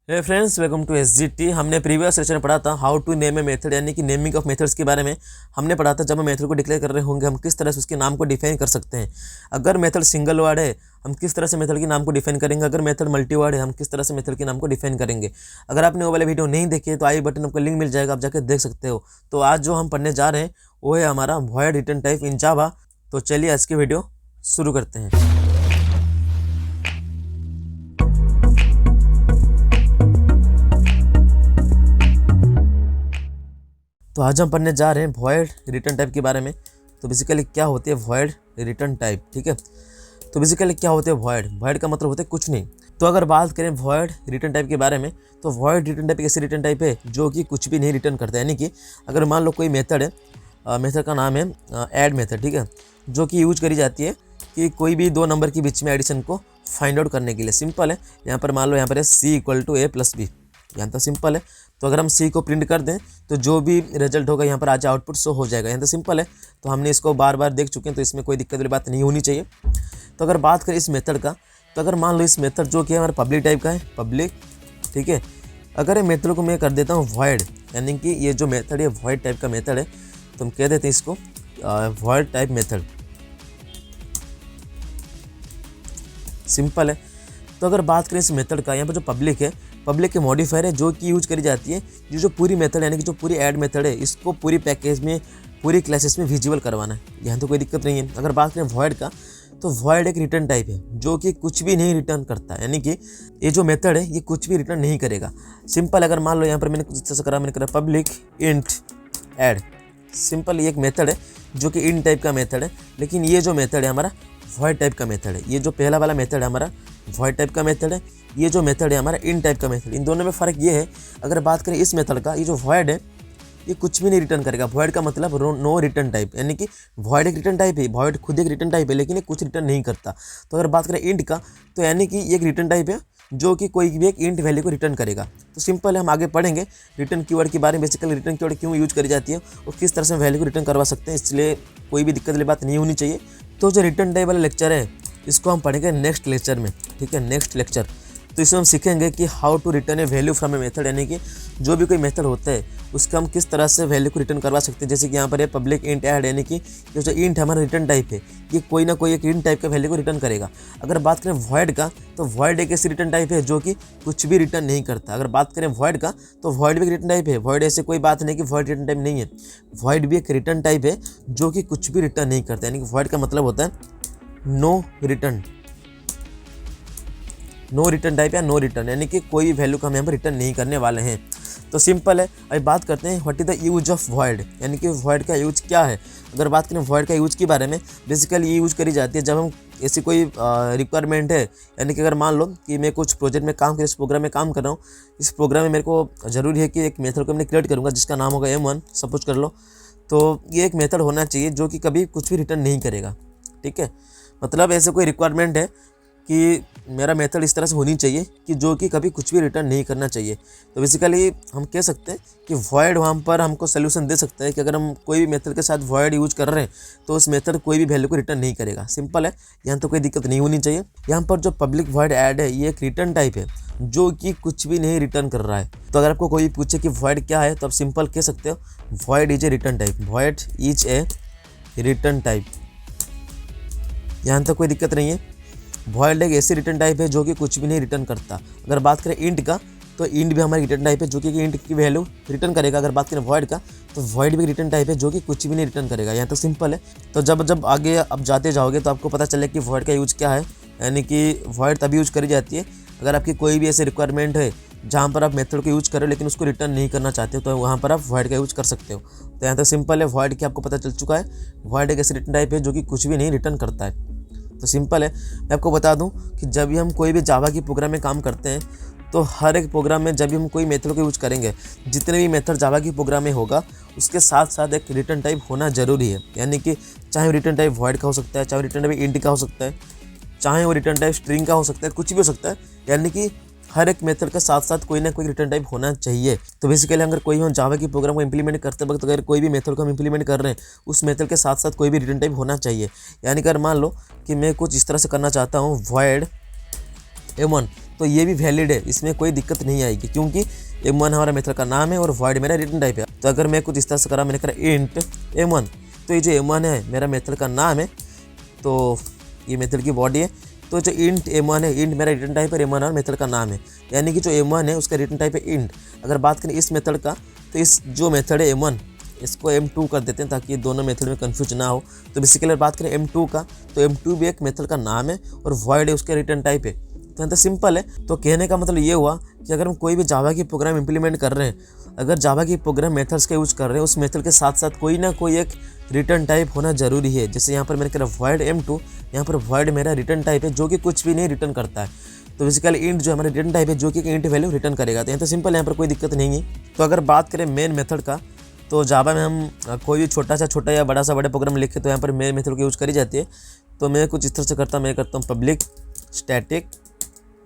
Hey friends, welcome to SGT. हमने previous session में पढ़ा था how to name a method, यानी कि नेमिंग ऑफ मेथड्स के बारे में हमने पढ़ा था। जब हम मेथड को डिक्लेयर कर रहे होंगे हम किस तरह से उसके नाम को डिफाइन कर सकते हैं। अगर मेथड सिंगल वर्ड है हम किस तरह से मेथड के नाम को डिफाइन करेंगे, अगर मेथड मल्टी वर्ड है हम किस तरह से मेथड के नाम को डिफाइन करेंगे। अगर आपने वो वाले वीडियो नहीं देखे तो आई बटन आपको लिंक मिल जाएगा, आप जाकर देख सकते हो। तो आज जो हम पढ़ने जा रहे हैं वो है हमारा वॉइड रिटर्न टाइप इन जावा। तो चलिए आज की वीडियो शुरू करते हैं। तो आज हम पढ़ने जा रहे हैं वॉइड रिटर्न टाइप के बारे में। तो बेसिकली क्या होती है वॉइड रिटर्न टाइप, ठीक है। तो बेसिकली क्या होते हैं वॉइड का मतलब होता है कुछ नहीं। तो अगर बात करें वॉइड रिटर्न टाइप के बारे में तो वॉइड रिटर्न टाइप एक ऐसी रिटर्न टाइप है जो कि कुछ भी नहीं रिटर्न करता है। यानी कि अगर मान लो कोई मेथड है, मेथड का नाम है ऐड मेथड, ठीक है, जो कि यूज करी जाती है कि कोई भी दो नंबर के बीच में एडिशन को फाइंड आउट करने के लिए। सिंपल है, यहाँ पर मान लो यहाँ पर है C = A + B, यहाँ तो सिंपल है। तो अगर हम C को प्रिंट कर दें तो जो भी रिजल्ट होगा यहाँ पर आज आउटपुट शो हो जाएगा। यहाँ तो सिंपल है। तो हमने इसको बार बार देख चुके हैं तो इसमें कोई दिक्कत वाली बात नहीं होनी चाहिए। तो अगर बात करें इस मेथड का, तो अगर मान लो इस मेथड जो कि हमारा पब्लिक टाइप का है, पब्लिक, ठीक है। अगर ये मेथड को मैं कर देता हूँ वॉइड, यानी कि ये जो मेथड है वॉइड टाइप का मेथड है, तो हम कह देते हैं इसको वॉइड टाइप मेथड। सिंपल है। तो अगर बात करें इस मेथड का, यहाँ पर जो पब्लिक है, पब्लिक के मॉडिफायर है जो कि यूज करी जाती है जो पूरी मेथड यानी कि जो पूरी ऐड मेथड है इसको पूरी पैकेज में पूरी क्लासेस में विजिबल करवाना है। यहाँ तो कोई दिक्कत नहीं है। अगर बात करें वॉइड का, तो वॉइड एक रिटर्न टाइप है जो कि कुछ भी नहीं रिटर्न करता, यानी कि ये जो मेथड है ये कुछ भी रिटर्न नहीं करेगा। सिंपल, अगर मान लो यहाँ पर मैंने कुछ करा, मैंने करा पब्लिक इंट ऐड। सिंपल, ये एक मेथड है जो कि इन टाइप का मेथड है, लेकिन ये जो मेथड है हमारा वॉइड टाइप का मेथड है। ये जो पहला वाला मेथड है हमारा वॉइड टाइप का मेथड है, ये जो मेथड है हमारा इन टाइप का मेथड। इन दोनों में फ़र्क ये है, अगर बात करें इस मेथड का, ये जो वॉइड है ये कुछ भी नहीं रिटर्न करेगा। वॉइड का मतलब नो रिटर्न टाइप, यानी कि वॉइड एक रिटर्न टाइप है, वॉइड खुद एक रिटर्न टाइप है लेकिन ये कुछ रिटर्न नहीं करता। तो अगर बात करें इंट का, तो यानी कि ये एक रिटर्न टाइप है जो कि कोई भी एक इंट वैल्यू को रिटर्न करेगा। तो सिंपल है, हम आगे पढ़ेंगे रिटर्न कीवर्ड के बारे में, बेसिकली रिटर्न कीवर्ड क्यों यूज करी जाती है और किस तरह से वैल्यू को रिटर्न करवा सकते हैं, इसलिए कोई भी दिक्कत वाली बात नहीं होनी चाहिए। तो जो रिटर्न टाइप वाला लेक्चर है इसको हम पढ़ेंगे नेक्स्ट लेक्चर में, ठीक है, नेक्स्ट लेक्चर। तो इसमें हम सीखेंगे कि how to return a value from a method, यानी कि जो भी कोई मेथड होता है उसका हम किस तरह से वैल्यू को रिटर्न करवा सकते हैं। जैसे कि यहाँ पर है पब्लिक इंट ऐड, यानी कि ये जो इंट हमारा रिटर्न टाइप है ये कोई ना कोई एक इंट टाइप का वैल्यू को रिटर्न करेगा। अगर बात करें वॉइड का, तो वॉइड एक ऐसी रिटर्न टाइप है जो कि कुछ भी रिटर्न नहीं करता। अगर बात करें वॉइड का, तो वॉइड भी एक रिटर्न टाइप है। वॉइड ऐसे कोई बात नहीं कि वॉइड रिटर्न टाइप नहीं है, वॉइड भी एक रिटर्न टाइप है जो कि कुछ भी रिटर्न नहीं करता। यानी कि वॉइड का मतलब होता है no return, no return type या नो रिटर्न, यानी कि कोई भी वैल्यू को हम यहाँ पर रिटर्न नहीं करने वाले हैं। तो सिंपल है। अभी बात करते हैं what is the use of void, यानी कि वॉइड का यूज क्या है। अगर बात करें वॉइड का यूज के बारे में, बेसिकली ये यूज करी जाती है जब हम ऐसी कोई रिक्वायरमेंट है, यानी कि अगर मान लो कि मैं कुछ प्रोजेक्ट में काम कर, इस प्रोग्राम में काम कर रहा हूँ, इस प्रोग्राम में मेरे को ज़रूरी है कि एक मेथड को मैं क्रिएट करूँगा जिसका नाम होगा M1 सपोज कर लो। तो ये एक मेथड होना चाहिए जो कि कभी कुछ भी रिटर्न नहीं करेगा, ठीक है। मतलब ऐसे कोई रिक्वायरमेंट है कि मेरा मेथड इस तरह से होनी चाहिए कि जो कि कभी कुछ भी रिटर्न नहीं करना चाहिए। तो बेसिकली हम कह सकते हैं कि वॉइड वहाँ पर हमको सोल्यूशन दे सकता है कि अगर हम कोई भी मेथड के साथ वॉइड यूज कर रहे हैं तो उस मेथड कोई भी वैल्यू को रिटर्न नहीं करेगा। सिंपल है, यहाँ तो कोई दिक्कत नहीं होनी चाहिए। यहाँ पर जो पब्लिक वॉइड ऐड है ये एक रिटर्न टाइप है जो कि कुछ भी नहीं रिटर्न कर रहा है। तो अगर आपको कोई पूछे कि वॉइड क्या है तो आप सिंपल कह सकते हो void is a return type, void is a return type. यहाँ तक कोई दिक्कत नहीं है। वॉइड एक ऐसी रिटर्न टाइप है जो कि कुछ भी नहीं रिटर्न करता। अगर बात करें इंट का, तो इंट भी हमारी रिटर्न टाइप है जो कि इंट की वैल्यू रिटर्न करेगा। अगर बात करें वॉइड का, तो वॉइड भी रिटर्न टाइप है जो कि कुछ भी नहीं रिटर्न करेगा। यहाँ तो सिंपल है। तो जब आगे अब जाते जाओगे तो आपको पता चले कि वॉइड का यूज क्या है, यानी कि वॉइड तभी यूज करी जाती है अगर आपकी कोई भी ऐसी रिक्वायरमेंट है जहाँ पर आप मेथड को यूज करो लेकिन उसको रिटर्न नहीं करना चाहते हो, तो वहाँ पर आप वॉइड का यूज कर सकते हो। तो यहाँ तक सिंपल है। वॉइड की आपको पता चल चुका है, वॉइड एक ऐसी रिटर्न टाइप है जो कि कुछ भी नहीं रिटर्न करता है। तो सिंपल है। मैं आपको बता दूं कि जब भी हम कोई भी जावा की प्रोग्राम में काम करते हैं तो हर एक प्रोग्राम में जब भी हम कोई मेथड को यूज करेंगे, जितने भी मेथड जावा की प्रोग्राम में होगा उसके साथ साथ एक रिटर्न टाइप होना जरूरी है। यानी कि चाहे वो रिटर्न टाइप वॉइड का हो सकता है, चाहे वो रिटर्न टाइप इंट का हो सकता है, चाहे वो रिटर्न टाइप स्ट्रिंग का हो सकता है, कुछ भी हो सकता है। यानी कि हर एक मेथड के साथ साथ कोई ना कोई रिटर्न टाइप होना चाहिए। तो बेसिकली अगर कोई हम जावा की प्रोग्राम को इंप्लीमेंट करते वक्त अगर कोई भी मेथड को हम इंप्लीमेंट कर रहे हैं उस मेथड के साथ साथ कोई भी रिटर्न टाइप होना चाहिए। यानी कि अगर मान लो कि मैं कुछ इस तरह से करना चाहता हूँ वॉइड M1, तो ये भी वैलिड है, इसमें कोई दिक्कत नहीं आएगी क्योंकि m1 हमारा मेथड का नाम है और void मेरा रिटर्न टाइप है। तो अगर मैं कुछ इस तरह से करा, मैंने करा int m1, तो ये जो m1 है मेरा मेथड का नाम है, तो ये मेथड की बॉडी है। तो जो int m1 है, int मेरा रिटर्न टाइप है, m1 और मेथड का नाम है, यानी कि जो m1 है उसका रिटर्न टाइप है int। अगर बात करें इस मेथड का, तो इस जो मेथड है m1 इसको m2 कर देते हैं ताकि ये दोनों मेथड में कंफ्यूज ना हो। तो बेसिकली अगर बात करें m2 का, तो m2 भी एक मेथड का नाम है और void है उसका रिटर्न टाइप है। तो यहाँ तो सिंपल है। तो कहने का मतलब ये हुआ कि अगर हम कोई भी जावा की प्रोग्राम इंप्लीमेंट कर रहे हैं, अगर जावा की प्रोग्राम मेथड्स का यूज कर रहे हैं, उस मेथड के साथ साथ कोई ना कोई एक रिटर्न टाइप होना जरूरी है। जैसे यहाँ पर मैंने कहा void m2, यहाँ पर void मेरा रिटर्न टाइप है जो कि कुछ भी नहीं रिटर्न करता है। तो बेसिकली इंट जो हमारा रिटर्न टाइप है जो कि इंट वैल्यू रिटर्न करेगा। तो यहाँ तो सिंपल है, यहाँ पर कोई दिक्कत नहीं है। तो अगर बात करें मेन मेथड का, तो जावा में हम कोई भी छोटा या बड़ा प्रोग्राम लिखे तो यहाँ पर मेन मेथड की यूज़ करी जाती है। तो मैं कुछ इस तरह से करता हूँ, मैं करता हूँ पब्लिक स्टैटिक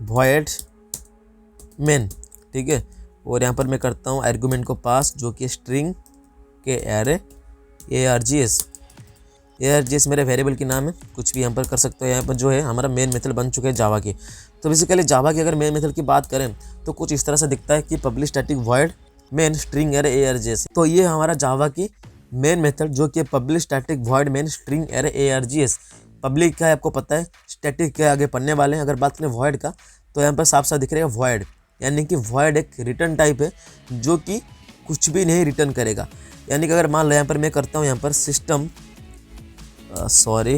void मेन, ठीक है। और यहाँ पर मैं करता हूँ आर्गुमेंट को पास, जो कि स्ट्रिंग के एरे args मेरे वेरिएबल की नाम है, कुछ भी यहाँ पर कर सकते हो। यहाँ पर जो है हमारा मेन मेथड बन चुका है जावा की। तो बेसिकली जावा की अगर मेन मेथड की बात करें तो कुछ इस तरह से दिखता है कि public static void main string array args। तो ये हमारा जावा की मेन मेथड जो कि public static void main string array args। Public का है आपको पता है, स्टैटिक के आगे पढ़ने वाले हैं। अगर बात करें void का, तो यहाँ पर साफ साफ दिख रहेगा void, यानी कि void एक रिटर्न टाइप है जो कि कुछ भी नहीं रिटर्न करेगा। यानी कि अगर मान लो यहाँ पर मैं करता हूँ यहाँ पर सिस्टम हाँ, तो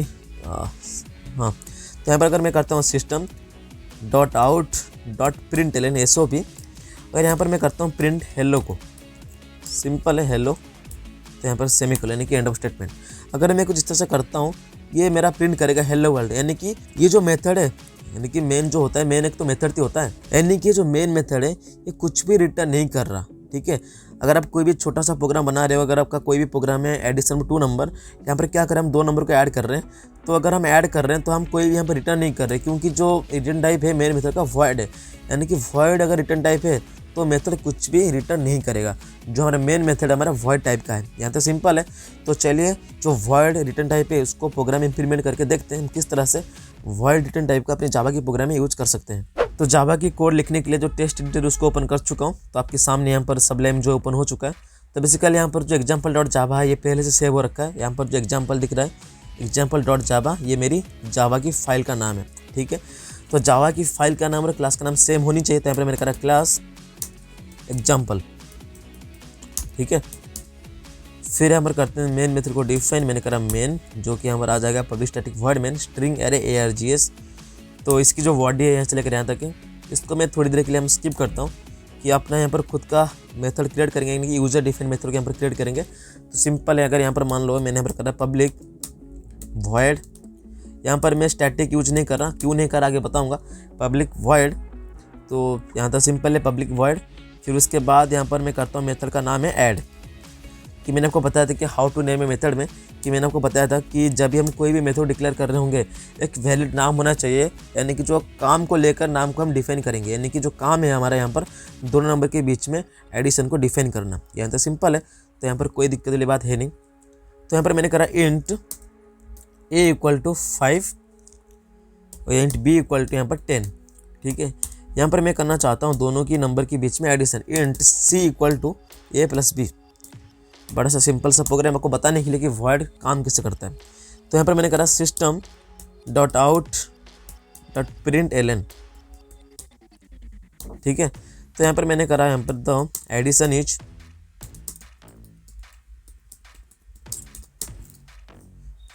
यहाँ पर अगर मैं करता हूँ system dot out dot print L SOP, और यहाँ पर मैं करता हूँ प्रिंट हेलो को, सिंपल है हेलो, तो यहाँ पर सेमीकोलन यानी कि एंड ऑफ स्टेटमेंट। अगर मैं कुछ इस तरह से करता हूँ, ये मेरा प्रिंट करेगा हेलो वर्ल्ड। यानी कि ये जो मेथड है, यानी कि मेन जो होता है, मेन एक तो मेथड ही होता है, यानी कि जो मेन मेथड है ये कुछ भी रिटर्न नहीं कर रहा, ठीक है। अगर आप कोई भी छोटा सा प्रोग्राम बना रहे हो, अगर आपका कोई भी प्रोग्राम है एडिशन में 2 नंबर, यहाँ पर क्या करें हम 2 नंबर को ऐड कर रहे हैं। तो अगर हम ऐड कर रहे हैं तो हम कोई भी यहाँ पर रिटर्न नहीं कर रहे, क्योंकि जो रिटर्न टाइप है मेन मेथड का void है। यानी कि void अगर रिटर्न टाइप है तो मेथड कुछ भी रिटर्न नहीं करेगा। जो हमारा मेन मेथड हमारा void टाइप का है, यहाँ तो सिंपल है। तो चलिए जो void रिटर्न टाइप है उसको प्रोग्राम इंप्लीमेंट करके देखते हैं हम किस तरह से void रिटर्न टाइप का अपने जावा की प्रोग्राम में यूज कर सकते हैं। तो जावा की कोड लिखने के लिए जो टेक्स्ट एडिटर उसको ओपन कर चुका हूँ। तो आपके सामने यहाँ पर सबलाइम जो ओपन हो चुका है। तो बेसिकली यहाँ पर जो example.java है ये पहले से सेव हो रखा है। यहाँ पर जो एग्जाम्पल दिख रहा है example.java, ये मेरी जावा की फाइल का नाम है, ठीक है। तो जावा की फाइल का नाम और क्लास का नाम सेम होनी चाहिए। तो यहाँ पर मैंने करा क्लास एग्जाम्पल, ठीक है। फिर यहाँ पर करते हैं मेन मेथड को डिफाइन, मैंने करा मेन, जो कि यहाँ पर आ जाएगा public static void main string array args। तो इसकी जो बॉडी है यहाँ से लेकर यहाँ तक है, इसको मैं थोड़ी देर के लिए हम स्किप करता हूँ कि अपना यहाँ पर खुद का मेथड क्रिएट करेंगे, यानी कि यूजर डिफाइन मेथड को यहाँ पर क्रिएट करेंगे। तो सिंपल है, अगर यहाँ पर मान लो मैंने यहाँ पर करा पब्लिक void, यहाँ पर मैं स्टैटिक यूज नहीं कर रहा, क्यों नहीं कर रहा आगे बताऊँगा, पब्लिक void। तो यहाँ तक सिंपल है पब्लिक void। फिर उसके बाद यहाँ पर मैं करता हूँ मेथड का नाम है ऐड, कि मैंने आपको बताया था कि how to name a method में, कि मैंने आपको बताया था कि जब भी हम कोई भी मेथड डिक्लेयर कर रहे होंगे एक वैलिड नाम होना चाहिए, यानी कि जो काम को लेकर नाम को हम डिफाइन करेंगे, यानी कि जो काम है हमारा यहाँ पर 2 नंबर के बीच में एडिशन को डिफाइन करना। यहाँ तो सिंपल है, तो यहाँ पर कोई दिक्कत वाली बात है नहीं। तो यहाँ पर मैंने करा इंट a = 5 और इंट b = यहाँ पर 10, ठीक है। यहाँ पर मैं करना चाहता हूँ दोनों की नंबर के बीच में addition, int c = a + b। बड़ा सा सिंपल सा प्रोग्राम आपको बताने के लिए कि void काम कैसे करता है। तो यहाँ पर मैंने करा system dot out dot print L, ठीक है। तो यहाँ पर मैंने करा यहाँ पर द एडिशन इज,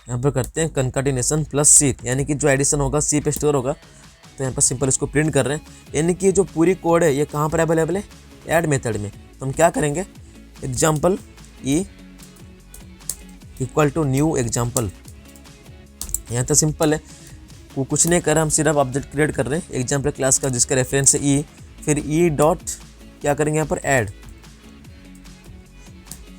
यहाँ पर करते हैं कंकाटिनेशन प्लस सी, यानी कि जो एडिशन होगा सी पे स्टोर होगा। तो यहाँ पर सिंपल इसको प्रिंट कर रहे हैं, यानी कि जो पूरी कोड है ये कहाँ पर अवेलेबल है, ऐड मेथड में। तो हम क्या करेंगे, एग्जाम्पल ई = न्यू एग्जाम्पल। यहाँ तो सिंपल है, वो कुछ नहीं कर रहा, हम सिर्फ ऑब्जेक्ट क्रिएट कर रहे हैं एग्जाम्पल क्लास का जिसका रेफरेंस है ई। फिर ई डॉट क्या करेंगे यहाँ पर ऐड।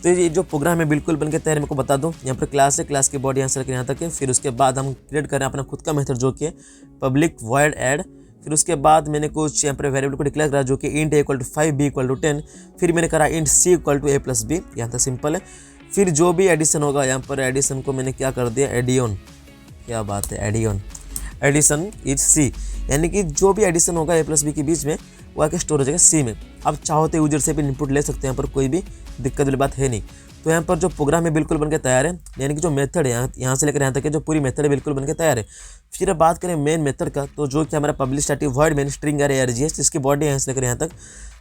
तो ये जो प्रोग्राम है बिल्कुल बन के तैयार है, मेरे को बता दो। यहाँ पर क्लास है, क्लास की बॉडी यहाँ से लेकर यहाँ तक है। फिर उसके बाद हम क्रिएट करें अपना खुद का मेथड जो कि है पब्लिक void ऐड। फिर उसके बाद मैंने कुछ यहाँ पर वेरिएबल को डिक्लेयर करा जो कि इंट a = 5 b = 10। फिर मैंने करा इंट c = a + b, यहाँ तक सिंपल है। फिर जो भी एडिशन होगा यहाँ पर एडिशन को मैंने क्या कर दिया, एडियन, क्या बात है एडियन। एडिशन इज सी, यानी कि जो भी एडिशन होगा ए प्लस बी के बीच में वो आके स्टोर हो जाएगा सी में। अब चाहो तो यूजर से भी इनपुट ले सकते हैं, यहाँ पर कोई भी दिक्कत वाली बात है नहीं। तो यहाँ पर जो प्रोग्राम है बिल्कुल बनके तैयार है, यानी कि जो मेथड है यहाँ से लेकर यहाँ तक जो पूरी मेथड है बिल्कुल बनके तैयार है। फिर अब बात करें मेन मेथड का, तो जो कि हमारा public static void main string अरे आरजीएस, जिसकी बॉडी है यहाँ से लेकर यहाँ तक।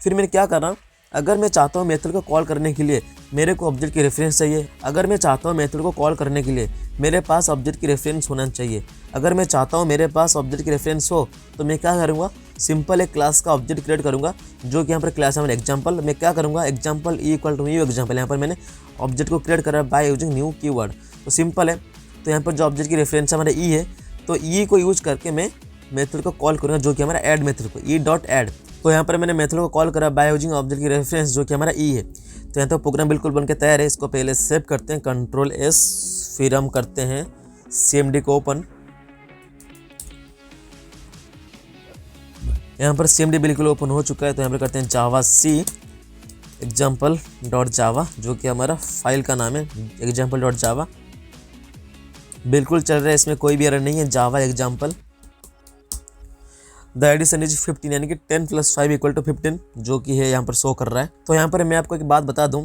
फिर मैंने क्या कर रहा हूँ, अगर मैं चाहता हूँ मेथड को कॉल करने के लिए मेरे को ऑब्जेक्ट की रेफरेंस चाहिए, अगर मैं चाहता हूँ मेथड को कॉल करने के लिए मेरे पास ऑब्जेक्ट की रेफरेंस होना चाहिए, अगर मैं चाहता हूँ मेरे पास ऑब्जेक्ट की रेफरेंस हो, तो मैं क्या करूँगा, सिंपल एक क्लास का ऑब्जेक्ट क्रिएट करूँगा, जो कि यहाँ पर क्लास है हमारा एग्जाम्पल। मैं क्या करूँगा, example equal to new example, यहाँ पर मैंने ऑब्जेक्ट को क्रिएट करा बाय यूजिंग न्यू कीवर्ड। तो सिंपल है, तो यहाँ पर जो ऑब्जेक्ट की रेफरेंस हमारा ई है, तो ई को यूज करके मैं मेथड को कॉल करूँगा, जो कि हमारा ऐड मेथड को ई डॉट ऐड। तो यहाँ पर मैंने मेथड को कॉल करा बाय यूजिंग ऑब्जेक्ट की रेफरेंस, जो कि हमारा ई है। तो यहाँ तो प्रोग्राम बिल्कुल बनके तैयार है। इसको पहले सेव करते हैं, कंट्रोल एस, फिर हम करते हैं CMD को ओपन। यहाँ पर CMD बिल्कुल ओपन हो चुका है। तो यहाँ पर करते हैं जावा सी एग्जाम्पल डॉट जावा, जो कि हमारा फाइल का नाम है एग्जाम्पल डॉट जावा। बिल्कुल चल रहा है, इसमें कोई भी एरर नहीं है। जावा एग्जाम्पल द एडिशन इज 15, यानी कि 10 + 5 = 15, जो कि है यहाँ पर शो कर रहा है। तो यहाँ पर मैं आपको एक बात बता दूँ,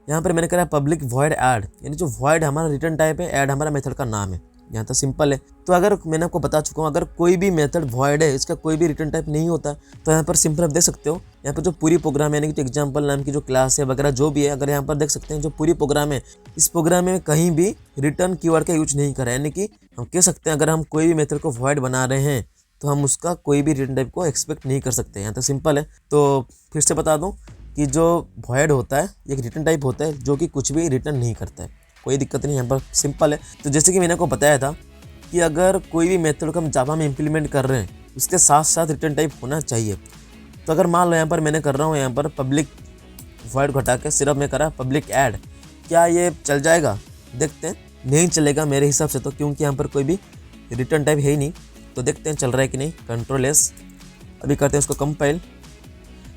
यहाँ पर मैंने करा पब्लिक वॉइड ऐड, यानी जो वॉइड हमारा रिटर्न टाइप है, ऐड हमारा मेथड का नाम है। यहाँ तो सिंपल है। तो अगर मैंने आपको बता चुका हूँ, अगर कोई भी मेथड वॉइड है, इसका कोई भी रिटर्न टाइप नहीं होता, तो यहाँ पर सिंपल आप देख सकते हो, यहाँ पर जो पूरी प्रोग्राम है, यानी कि एग्जाम्पल नाम की जो क्लास है वगैरह जो भी है, अगर यहाँ पर देख सकते हैं जो पूरी प्रोग्राम है, इस प्रोग्राम में कहीं भी रिटर्न कीवर्ड का यूज नहीं करा है। यानी कि हम कह सकते हैं अगर हम कोई भी मेथड को वॉइड बना रहे हैं तो हम उसका कोई भी रिटर्न टाइप को एक्सपेक्ट नहीं कर सकते। यहाँ तक सिंपल है। तो फिर से बता दूं कि जो वॉइड होता है एक रिटर्न टाइप होता है जो कि कुछ भी रिटर्न नहीं करता है, कोई दिक्कत नहीं, यहाँ पर सिंपल है। तो जैसे कि मैंने आपको बताया था कि अगर कोई भी मेथड को हम जावा में इंप्लीमेंट कर रहे हैं, उसके साथ साथ रिटर्न टाइप होना चाहिए। तो अगर मान लो यहाँ पर मैंने कर रहा हूँ, यहाँ पर पब्लिक वॉइड घटा के सिर्फ मैं करा पब्लिक ऐड, क्या ये चल जाएगा? देखते हैं। नहीं चलेगा मेरे हिसाब से, तो क्योंकि यहाँ पर कोई भी रिटर्न टाइप है ही नहीं। तो देखते हैं चल रहा है कि नहीं। कंट्रोल एस, अभी करते हैं उसको कंपाइल।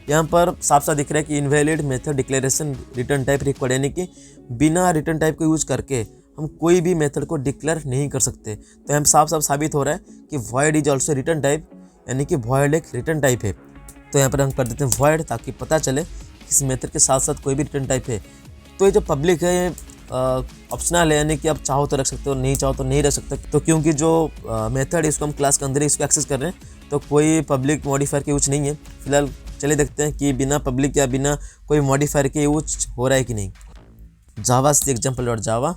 यहाँ पर साफ साफ दिख रहा है कि invalid method declaration return type required, यानी कि बिना रिटर्न टाइप को यूज करके हम कोई भी मेथड को डिक्लेयर नहीं कर सकते। तो यहाँ साफ साफ साबित हो रहा है कि void is also written type, यानी कि वॉइड एक रिटर्न टाइप है। तो यहाँ पर हम कर देते हैं वॉइड, ताकि पता चले कि इस मेथड के साथ साथ कोई भी रिटर्न टाइप है। तो ये जो पब्लिक है ये ऑप्शनल है, यानी कि आप चाहो तो रख सकते हो, नहीं चाहो तो नहीं रख सकते। तो क्योंकि जो मेथड है इसको हम क्लास के अंदर ही इसको एक्सेस कर रहे हैं, तो कोई पब्लिक मॉडिफायर के यूज नहीं है। फिलहाल चलिए देखते हैं कि बिना पब्लिक या बिना कोई मॉडिफायर के यूज हो रहा है कि नहीं। जावा सी example dot Java,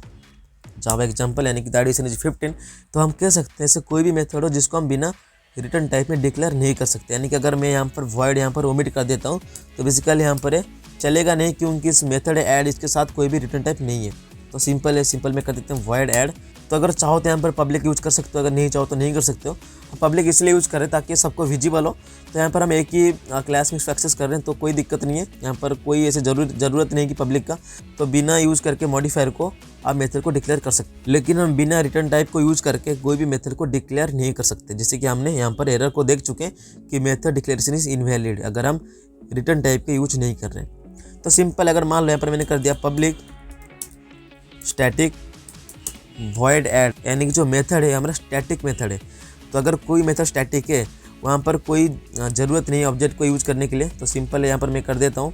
Java example, यानी कि द एडिशन इज 15। तो हम कह सकते हैं ऐसे कोई भी मेथड हो जिसको हम बिना रिटर्न टाइप में डिक्लेयर नहीं कर सकते। यानी कि अगर मैं यहाँ पर वॉइड यहाँ पर ओमिट कर देता हूँ तो बेसिकली यहाँ पर चलेगा नहीं, क्योंकि इस मेथड ऐड इसके साथ कोई भी रिटर्न टाइप नहीं है। तो सिंपल है, सिंपल में कर देते हैं वॉइड ऐड। तो अगर चाहो तो यहाँ पर पब्लिक यूज कर सकते हो, अगर नहीं चाहो तो नहीं कर सकते हो। पब्लिक इसलिए यूज करें ताकि सबको विजिबल हो। तो यहाँ पर हम एक ही क्लास में एक्सेस कर रहे हैं, तो कोई दिक्कत नहीं है। यहाँ पर कोई ऐसे ज़रूरत नहीं कि पब्लिक का, तो बिना यूज करके मॉडिफायर को आप मेथड को डिक्लेयर कर सकते। लेकिन हम बिना रिटर्न टाइप को यूज करके कोई भी मेथड को डिक्लेयर नहीं कर सकते। जैसे कि हमने यहाँ पर एरर को देख चुके हैं कि मेथड डिक्लेरेशन इज इनवैलिड, अगर हम रिटर्न टाइप का यूज नहीं कर रहे हैं। तो सिंपल, अगर मान लो यहाँ पर मैंने कर दिया पब्लिक स्टैटिक वॉइड ऐड, यानी कि जो मेथड है हमारा स्टैटिक मेथड है। तो अगर कोई मेथड स्टैटिक है, वहाँ पर कोई ज़रूरत नहीं है ऑब्जेक्ट को यूज़ करने के लिए। तो सिंपल है, यहाँ पर मैं कर देता हूँ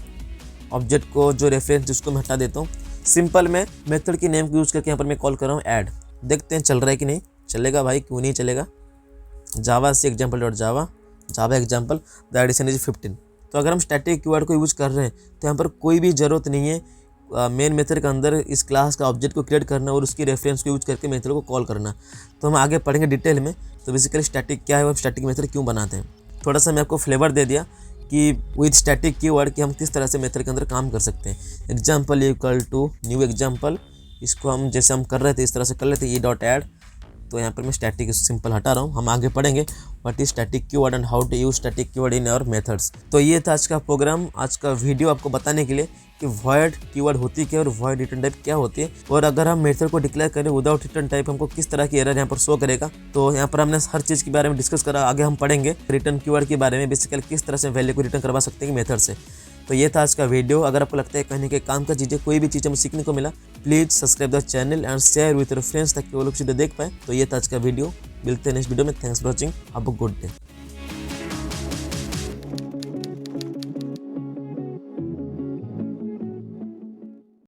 ऑब्जेक्ट को जो रेफरेंस जिसको मैं हटा देता हूँ। सिंपल में मेथड की नेम को यूज़ करके यहाँ पर मैं कॉल कर रहा हूँ ऐड। देखते हैं चल रहा है कि नहीं। चलेगा भाई, क्यों नहीं चलेगा। Javac example dot Java, Java example the addition is 15। तो अगर हम स्टैटिक कीवर्ड को यूज़ कर रहे हैं तो यहाँ पर कोई भी ज़रूरत नहीं है मेन मेथड के अंदर इस क्लास का ऑब्जेक्ट को क्रिएट करना और उसकी रेफरेंस को यूज करके मेथड को कॉल करना। तो हम आगे पढ़ेंगे डिटेल में। तो बेसिकली स्टैटिक क्या है और स्टैटिक मेथड क्यों बनाते हैं। थोड़ा सा मैं आपको फ्लेवर दे दिया कि विद स्टैटिक कीवर्ड कि हम किस तरह से मेथड के अंदर काम कर सकते हैं। Example equal to new example, इसको हम जैसे हम कर रहे थे इस तरह से कर लेते ई डॉट ऐड। तो यहाँ पर मैं स्टैटिक सिंपल हटा रहा हूँ। हम आगे पढ़ेंगे what is static keyword and how to use static keyword in our methods. तो ये था आज का प्रोग्राम, आज का वीडियो आपको बताने के लिए कि वॉइड कीवर्ड होती क्या और वॉइड रिटर्न टाइप क्या होती है, और अगर हम मेथड को डिक्लेयर करें विदाउट रिटर्न टाइप हमको किस तरह की एरर यहाँ पर शो करेगा। तो यहाँ पर हमने हर चीज़ के बारे में डिस्कस करा। आगे हम पढ़ेंगे रिटर्न कीवर्ड के बारे में, बेसिकली किस तरह से वैल्यू को रिटर्न करवा सकते हैं मेथड से। तो ये था आज का वीडियो। अगर आपको लगता है कहीं ना कहीं काम का चीज़ें कोई भी चीज़ हमें सीखने को मिला, please subscribe the channel and share with your friends ताकि वो लोग सीधे देख पाए। तो ये था आज का वीडियो, मिलते हैं नेक्स्ट वीडियो में। Thanks for watching, have a good day.